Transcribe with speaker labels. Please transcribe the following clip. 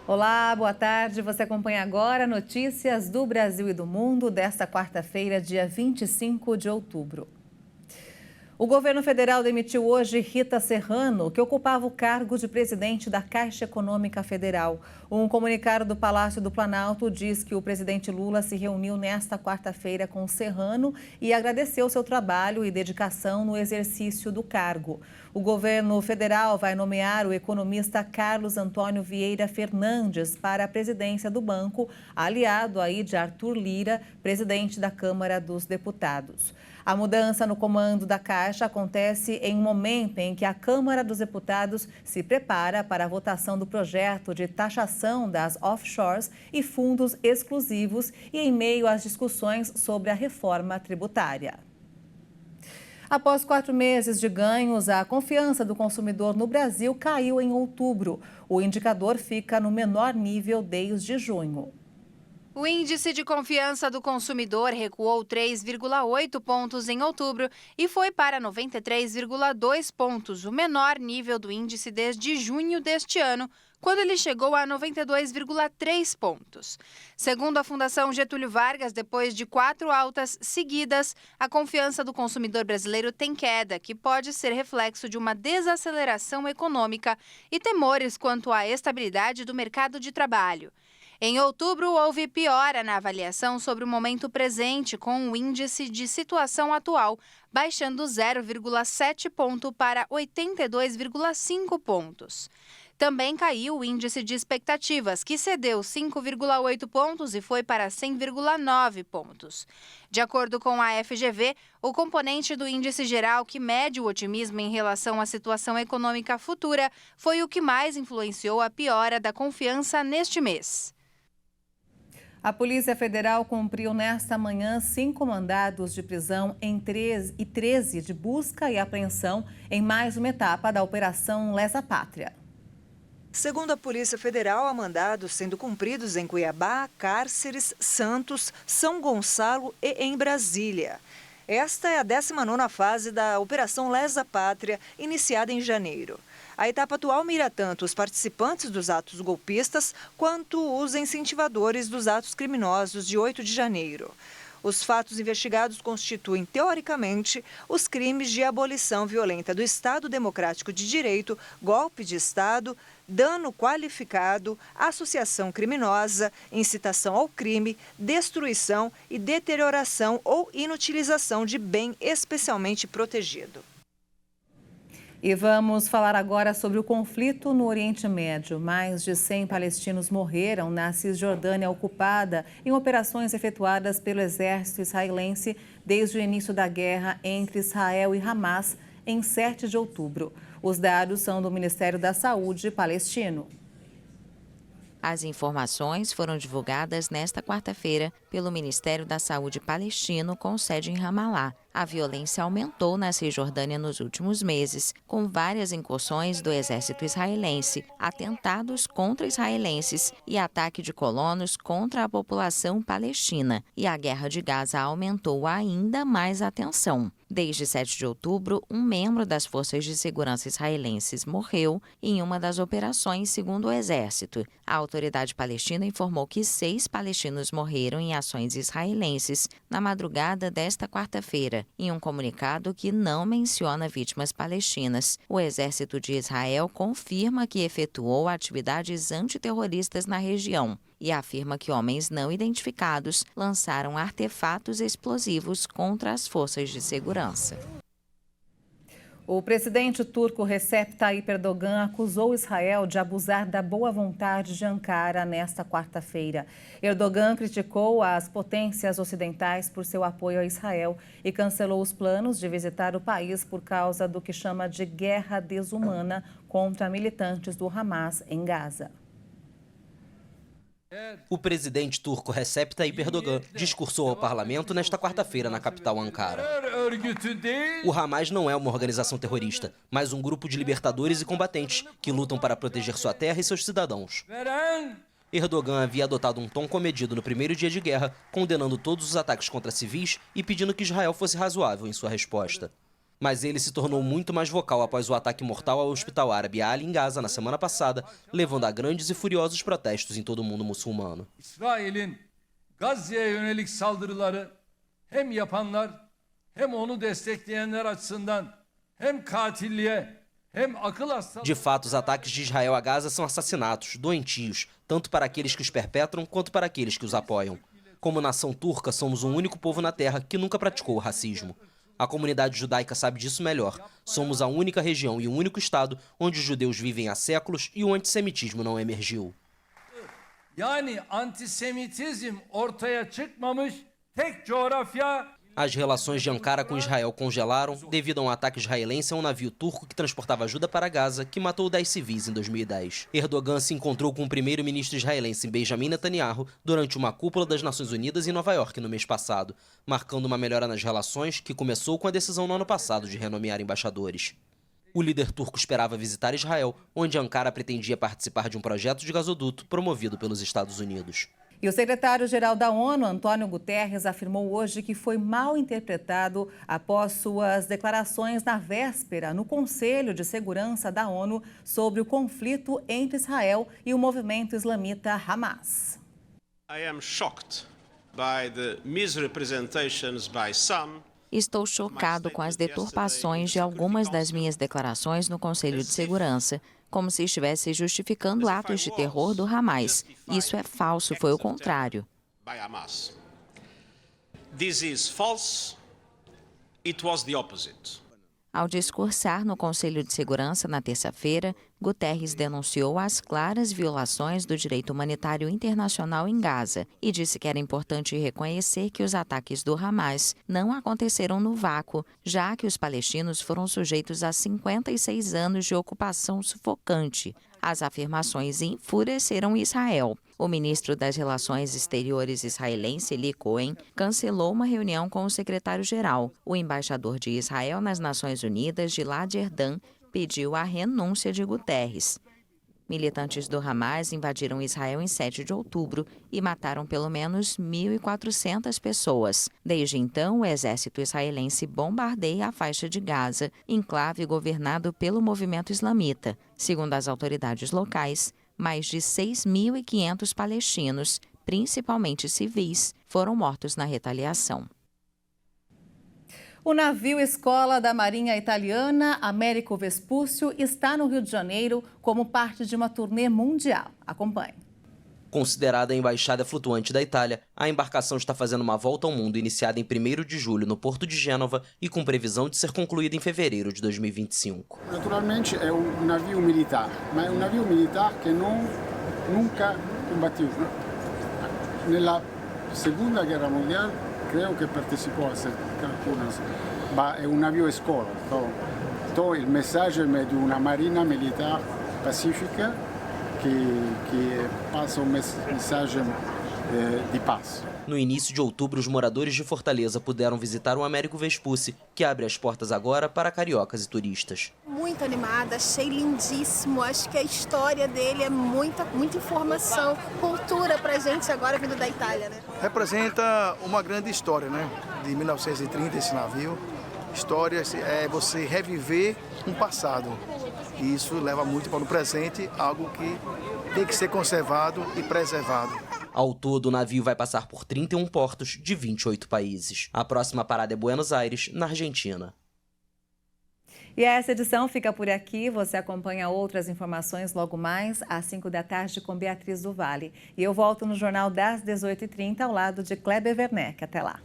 Speaker 1: Olá, boa tarde. Você acompanha agora notícias do Brasil e do mundo desta quarta-feira, dia 25 de outubro. O governo federal demitiu hoje Rita Serrano, que ocupava o cargo de presidente da Caixa Econômica Federal. Um comunicado do Palácio do Planalto diz que o presidente Lula se reuniu nesta quarta-feira com Serrano e agradeceu seu trabalho e dedicação no exercício do cargo. O governo federal vai nomear o economista Carlos Antônio Vieira Fernandes para a presidência do banco, aliado aí de Arthur Lira, presidente da Câmara dos Deputados. A mudança no comando da Caixa acontece em um momento em que a Câmara dos Deputados se prepara para a votação do projeto de taxação das offshores e fundos exclusivos e em meio às discussões sobre a reforma tributária. Após 4 meses de ganhos, a confiança do consumidor no Brasil caiu em outubro. O indicador fica no menor nível desde junho.
Speaker 2: O índice de confiança do consumidor recuou 3,8 pontos em outubro e foi para 93,2 pontos, o menor nível do índice desde junho deste ano, quando ele chegou a 92,3 pontos. Segundo a Fundação Getúlio Vargas, depois de 4 altas seguidas, a confiança do consumidor brasileiro tem queda, que pode ser reflexo de uma desaceleração econômica e temores quanto à estabilidade do mercado de trabalho. Em outubro, houve piora na avaliação sobre o momento presente, com o índice de situação atual baixando 0,7 ponto para 82,5 pontos. Também caiu o índice de expectativas, que cedeu 5,8 pontos e foi para 100,9 pontos. De acordo com a FGV, o componente do índice geral que mede o otimismo em relação à situação econômica futura foi o que mais influenciou a piora da confiança neste mês.
Speaker 1: A Polícia Federal cumpriu nesta manhã 5 mandados de prisão em 13 de busca e apreensão em mais uma etapa da Operação Lesa Pátria.
Speaker 3: Segundo a Polícia Federal, há mandados sendo cumpridos em Cuiabá, Cárceres, Santos, São Gonçalo e em Brasília. Esta é a 19ª fase da Operação Lesa Pátria, iniciada em janeiro. A etapa atual mira tanto os participantes dos atos golpistas quanto os incentivadores dos atos criminosos de 8 de janeiro. Os fatos investigados constituem, teoricamente, os crimes de abolição violenta do Estado Democrático de Direito, golpe de Estado, dano qualificado, associação criminosa, incitação ao crime, destruição e deterioração ou inutilização de bem especialmente protegido.
Speaker 1: E vamos falar agora sobre o conflito no Oriente Médio. Mais de 100 palestinos morreram na Cisjordânia ocupada em operações efetuadas pelo exército israelense desde o início da guerra entre Israel e Hamas em 7 de outubro. Os dados são do Ministério da Saúde palestino.
Speaker 4: As informações foram divulgadas nesta quarta-feira pelo Ministério da Saúde palestino com sede em Ramallah. A violência aumentou na Cisjordânia nos últimos meses, com várias incursões do exército israelense, atentados contra israelenses e ataque de colonos contra a população palestina. E a guerra de Gaza aumentou ainda mais a tensão. Desde 7 de outubro, um membro das forças de segurança israelenses morreu em uma das operações, segundo o exército. A autoridade palestina informou que 6 palestinos morreram em ações israelenses na madrugada desta quarta-feira. Em um comunicado que não menciona vítimas palestinas, o exército de Israel confirma que efetuou atividades antiterroristas na região e afirma que homens não identificados lançaram artefatos explosivos contra as forças de segurança.
Speaker 1: O presidente turco Recep Tayyip Erdogan acusou Israel de abusar da boa vontade de Ankara nesta quarta-feira. Erdogan criticou as potências ocidentais por seu apoio a Israel e cancelou os planos de visitar o país por causa do que chama de guerra desumana contra militantes do Hamas em Gaza.
Speaker 5: O presidente turco Recep Tayyip Erdogan discursou ao parlamento nesta quarta-feira na capital Ankara. O Hamas não é uma organização terrorista, mas um grupo de libertadores e combatentes que lutam para proteger sua terra e seus cidadãos. Erdogan havia adotado um tom comedido no primeiro dia de guerra, condenando todos os ataques contra civis e pedindo que Israel fosse razoável em sua resposta. Mas ele se tornou muito mais vocal após o ataque mortal ao hospital árabe Ali em Gaza na semana passada, levando a grandes e furiosos protestos em todo o mundo muçulmano.
Speaker 6: İsrail'in Gazze'ye yönelik saldırıları hem yapanlar hem onu destekleyenler açısından hem katilliğe hem akıl hastalığı.
Speaker 5: De fato, os ataques de Israel a Gaza são assassinatos, doentios, tanto para aqueles que os perpetram quanto para aqueles que os apoiam. Como nação turca, somos o único povo na Terra que nunca praticou o racismo. A comunidade judaica sabe disso melhor. Somos a única região e o único estado onde os judeus vivem há séculos e o antissemitismo não emergiu.
Speaker 6: Yani antisemitizm ortaya çıkmamış tek coğrafya.
Speaker 5: As relações de Ankara com Israel congelaram devido a um ataque israelense a um navio turco que transportava ajuda para Gaza, que matou 10 civis em 2010. Erdogan se encontrou com o primeiro-ministro israelense Benjamin Netanyahu durante uma cúpula das Nações Unidas em Nova York no mês passado, marcando uma melhora nas relações que começou com a decisão no ano passado de renomear embaixadores. O líder turco esperava visitar Israel, onde Ankara pretendia participar de um projeto de gasoduto promovido pelos Estados Unidos.
Speaker 1: E o secretário-geral da ONU, Antônio Guterres, afirmou hoje que foi mal interpretado após suas declarações na véspera no Conselho de Segurança da ONU sobre o conflito entre Israel e o movimento islamita Hamas.
Speaker 7: I am shocked by the misrepresentations by some.
Speaker 4: Estou chocado com as deturpações de algumas das minhas declarações no Conselho de Segurança, como se estivesse justificando atos de terror do Hamas. Isso é falso, foi o contrário.
Speaker 7: This is false. It was the opposite.
Speaker 4: Ao discursar no Conselho de Segurança na terça-feira, Guterres denunciou as claras violações do direito humanitário internacional em Gaza e disse que era importante reconhecer que os ataques do Hamas não aconteceram no vácuo, já que os palestinos foram sujeitos a 56 anos de ocupação sufocante. As afirmações enfureceram Israel. O ministro das Relações Exteriores israelense, Eli Cohen, cancelou uma reunião com o secretário-geral. O embaixador de Israel nas Nações Unidas, Gilad Erdan, pediu a renúncia de Guterres. Militantes do Hamas invadiram Israel em 7 de outubro e mataram pelo menos 1.400 pessoas. Desde então, o exército israelense bombardeia a faixa de Gaza, enclave governado pelo movimento islamita. Segundo as autoridades locais, mais de 6.500 palestinos, principalmente civis, foram mortos na retaliação.
Speaker 1: O navio escola da Marinha Italiana, Américo Vespúcio, está no Rio de Janeiro como parte de uma turnê mundial. Acompanhe.
Speaker 5: Considerada a embaixada flutuante da Itália, a embarcação está fazendo uma volta ao mundo iniciada em 1º de julho no Porto de Gênova e com previsão de ser concluída em fevereiro de 2025.
Speaker 8: Naturalmente é um navio militar, mas é um navio militar que nunca combateu. Na Segunda Guerra Mundial, creio que participou a algumas, mas é um navio escola. Então, o mensagem é de uma marina militar pacífica que passa uma mensagem de paz.
Speaker 5: No início de outubro, os moradores de Fortaleza puderam visitar o Américo Vespúcio, que abre as portas agora para cariocas e turistas.
Speaker 9: Muito animada, achei lindíssimo. Acho que a história dele é muita informação, cultura pra gente agora vindo da Itália, né?
Speaker 10: Representa uma grande história, né? De 1930 esse navio. História é você reviver um passado. E isso leva muito para o presente, algo que tem que ser conservado e preservado.
Speaker 5: Ao todo, o navio vai passar por 31 portos de 28 países. A próxima parada é Buenos Aires, na Argentina.
Speaker 1: E essa edição fica por aqui. Você acompanha outras informações logo mais às 5 da tarde com Beatriz do Vale. E eu volto no Jornal das 18h30 ao lado de Kleber Werneck. Até lá.